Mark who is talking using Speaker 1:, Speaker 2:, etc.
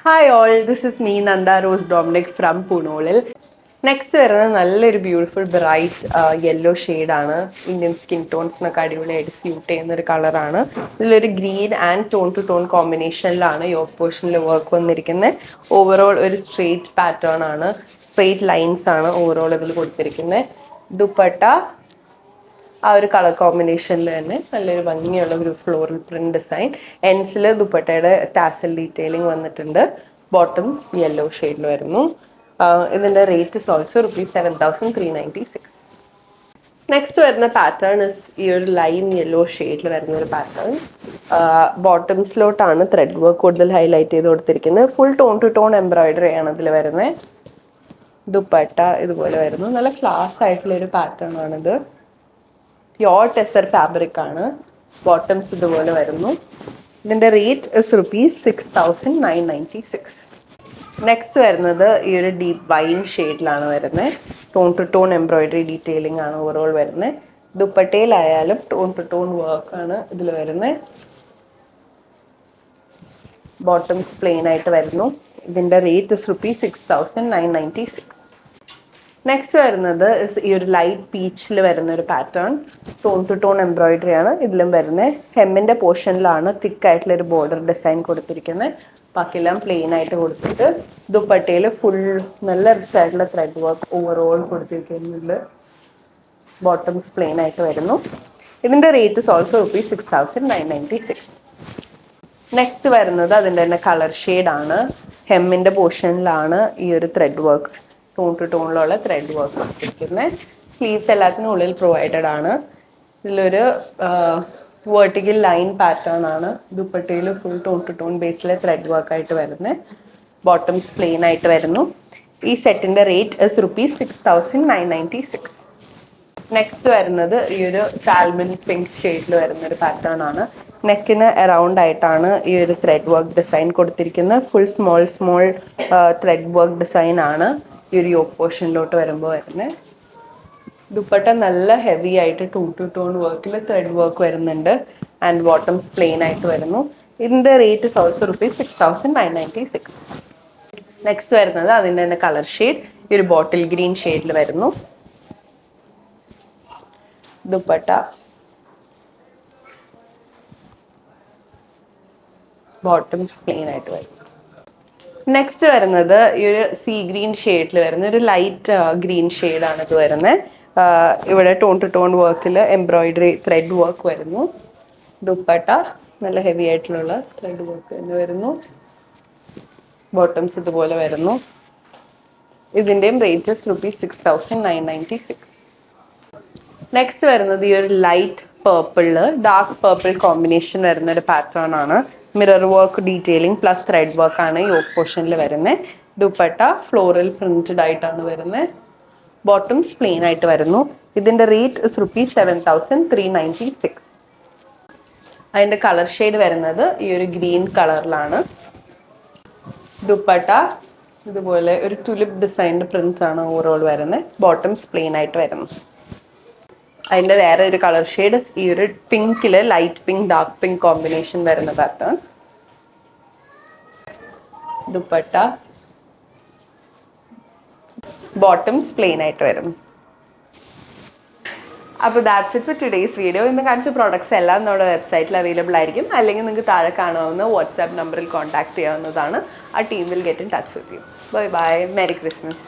Speaker 1: Hi all, this is me Nanda Rose Dominic from Punolil. Next വരുന്നത് നല്ലൊരു beautiful bright yellow ഷെയ്ഡാണ്. Indian skin ടോൺസിനൊക്കെ അടിപൊളിയായിട്ട് suit ചെയ്യുന്ന ഒരു കളറാണ്. ഇതിലൊരു green and tone to tone കോമ്പിനേഷനിലാണ് യോക്ക് പോർഷനിൽ വർക്ക് വന്നിരിക്കുന്നത്. ഓവറോൾ ഒരു സ്ട്രെയിറ്റ് പാറ്റേൺ ആണ്, സ്ട്രെയിറ്റ് ലൈൻസ് ആണ് ഓവറോൾ ഇതിൽ കൊടുത്തിരിക്കുന്നത്. ദുപ്പട്ട ആ ഒരു കളർ കോമ്പിനേഷനിൽ തന്നെ നല്ലൊരു ഭംഗിയുള്ള ഒരു ഫ്ലോറൽ പ്രിന്റ് ഡിസൈൻ. എൻസിൽ ദുപ്പട്ടയുടെ ടാസൽ ഡീറ്റെയിലിംഗ് വന്നിട്ടുണ്ട്. ബോട്ടംസ് യെല്ലോ ഷെയ്ഡിൽ വരുന്നു. ഇതിൻ്റെ റേറ്റ് ഇസ് ഓൾസോ ₹7,396. നെക്സ്റ്റ് വരുന്ന പാറ്റേൺ ഇസ് ഈ ഒരു ലൈം യെല്ലോ ഷെയ്ഡിൽ വരുന്ന ഒരു പാറ്റേൺ. ബോട്ടംസിലോട്ടാണ് ത്രെഡ് വർക്ക് കൂടുതൽ ഹൈലൈറ്റ് ചെയ്ത് കൊടുത്തിരിക്കുന്നത്. Full tone to tone embroidery ആണ് ഇതിൽ വരുന്നത്. ദുപ്പട്ട ഇതുപോലെ വരുന്നു. നല്ല ക്ലാസ് ആയിട്ടുള്ള ഒരു പാറ്റേൺ ആണിത്. പ്യോർ ടെസർ ഫാബ്രിക് ആണ്. ബോട്ടംസ് ഇതുപോലെ വരുന്നു. ഇതിൻ്റെ റേറ്റ് ഇസ് ₹6,996. നെക്സ്റ്റ് വരുന്നത് ഈ ഒരു ഡീപ്പ് വൈൻ ഷെയ്ഡിലാണ് വരുന്നത്. Tone to tone embroidery detailing ആണ് ഓവറോൾ വരുന്നത്. ദുപ്പട്ടയിലായാലും ടോൺ ടു ടോൺ വർക്കാണ് ഇതിൽ വരുന്നത്. ബോട്ടംസ് പ്ലെയിൻ ആയിട്ട് വരുന്നു. ഇതിൻ്റെ റേറ്റ് ഇസ് ₹6,996. നെക്സ്റ്റ് വരുന്നത് ഈ ഒരു ലൈറ്റ് പീച്ചിൽ വരുന്ന ഒരു pattern. Tone to tone embroidery ആണ് ഇതിലും വരുന്നത്. ഹെമ്മിൻ്റെ പോർഷനിലാണ് തിക്കായിട്ടുള്ള ഒരു ബോർഡർ ഡിസൈൻ കൊടുത്തിരിക്കുന്നത്. ബാക്കിയെല്ലാം പ്ലെയിൻ ആയിട്ട് കൊടുത്തിട്ട് ദുപ്പട്ടയിൽ ഫുൾ നല്ല റിച്ച് ആയിട്ടുള്ള ത്രെഡ് വർക്ക് ഓവറോൾ കൊടുത്തിരിക്കുന്നുണ്ട്. ബോട്ടംസ് പ്ലെയിൻ ആയിട്ട് വരുന്നു. ഇതിൻ്റെ റേറ്റ് ഇസ് ഓൾസോ ₹6,996. നെക്സ്റ്റ് വരുന്നത് അതിൻ്റെ തന്നെ കളർ ഷെയ്ഡാണ്. ഹെമ്മിൻ്റെ പോർഷനിലാണ് ഈ ഒരു ത്രെഡ് വർക്ക്, ടോൺ ടു ടോണിലുള്ള ത്രെഡ് വർക്ക് കൊടുത്തിരിക്കുന്നത്. സ്ലീവ്സ് എല്ലാത്തിനും ഉള്ളിൽ പ്രൊവൈഡഡ് ആണ്. ഇതിലൊരു വേർട്ടിക്കൽ ലൈൻ പാറ്റേൺ ആണ്. ദുപ്പട്ടയിൽ ഫുൾ ടോൺ ടു ടോൺ ബേസിലെ ത്രെഡ് വർക്കായിട്ട് വരുന്നത്. ബോട്ടംസ് പ്ലെയിൻ ആയിട്ട് വരുന്നു. ഈ സെറ്റിൻ്റെ റേറ്റ് ഇസ് ₹6,996. നെക്സ്റ്റ് വരുന്നത് ഈ ഒരു സാൽമൺ പിങ്ക് ഷെയ്ഡിൽ വരുന്ന ഒരു പാറ്റേൺ ആണ്. നെക്കിന് അറൗണ്ട് ആയിട്ടാണ് ഈ ഒരു ത്രെഡ് വർക്ക് ഡിസൈൻ കൊടുത്തിരിക്കുന്നത്. Full small thread work design ആണ് ഈ ഒരു യോക്ക് പോർഷനിലോട്ട് വരുമ്പോൾ വരുന്നത്. ദുപ്പട്ട നല്ല ഹെവി ആയിട്ട് ടോൺ ടു ടോൺ വർക്കിൽ ത്രെഡ് വർക്ക് വരുന്നുണ്ട്. ആൻഡ് ബോട്ടംസ് പ്ലെയിൻ ആയിട്ട് വരുന്നു. ഇതിൻ്റെ റേറ്റ് ഇസ് ഓൾസോ ₹6,996. നെക്സ്റ്റ് വരുന്നത് അതിൻ്റെ തന്നെ കളർ ഷെയ്ഡ് ഈ ഒരു ബോട്ടിൽ ഗ്രീൻ ഷെയ്ഡിൽ വരുന്നു. ദുപ്പട്ട ബോട്ടംസ് പ്ലെയിൻ ആയിട്ട് വരും. നെക്സ്റ്റ് വരുന്നത് ഈ ഒരു സീ ഗ്രീൻ ഷെയ്ഡിൽ വരുന്ന ഒരു ലൈറ്റ് ഗ്രീൻ ഷെയ്ഡാണ് ഇത് വരുന്നത്. ഇവിടെ ടോൺ ടു ടോൺ വർക്കിൽ എംബ്രോയിഡറി ത്രെഡ് വർക്ക് വരുന്നു. ദുപ്പട്ട നല്ല ഹെവി ആയിട്ടുള്ള ത്രെഡ് വർക്ക് എന്ന് വരുന്നു. ബോട്ടംസ് ഇതുപോലെ വരുന്നു. ഇതിൻ്റെയും റേറ്റ് ₹6,996. നെക്സ്റ്റ് വരുന്നത് ഈ ഒരു ലൈറ്റ് പേർപ്പിളില് ഡാർക്ക് പേർപ്പിൾ കോമ്പിനേഷൻ വരുന്ന ഒരു പാറ്റേൺ ആണ്. Mirror work detailing plus thread work ആണ് യോക്ക് പോർഷനിൽ വരുന്നത്. ദുപ്പട്ട ഫ്ലോറൽ പ്രിന്റഡ് ആയിട്ടാണ് വരുന്നത്. ബോട്ടംസ് പ്ലെയിൻ ആയിട്ട് വരുന്നു. ഇതിൻ്റെ റേറ്റ് ഇസ് ₹7,396. അതിൻ്റെ കളർ ഷെയ്ഡ് വരുന്നത് ഈ ഒരു ഗ്രീൻ കളറിലാണ്. ദുപ്പട്ട ഇതുപോലെ ഒരു ടുലിപ്പ് ഡിസൈൻഡ് പ്രിന്റ്സ് ആണ് ഓവറോൾ വരുന്നത്. ബോട്ടംസ് പ്ലെയിൻ ആയിട്ട് വരുന്നു. അതിൻ്റെ വേറെ ഒരു കളർ ഷെയ്ഡ് ഈ ഒരു പിങ്കില് light pink dark pink combination വരുന്ന പാറ്റേൺ. ദുപ്പട്ട ബോട്ടംസ് പ്ലെയിൻ ആയിട്ട് വരും. അപ്പോൾ that's it for today's video. ഇന്ന് കാണിച്ച പ്രോഡക്ട്സ് എല്ലാം നമ്മുടെ വെബ്സൈറ്റിൽ അവൈലബിൾ ആയിരിക്കും. അല്ലെങ്കിൽ നിങ്ങൾക്ക് താഴെ കാണാവുന്ന വാട്സാപ്പ് നമ്പറിൽ കോൺടാക്ട് ചെയ്യാവുന്നതാണ്. ആ team will get in touch with you. Bye bye. Merry Christmas.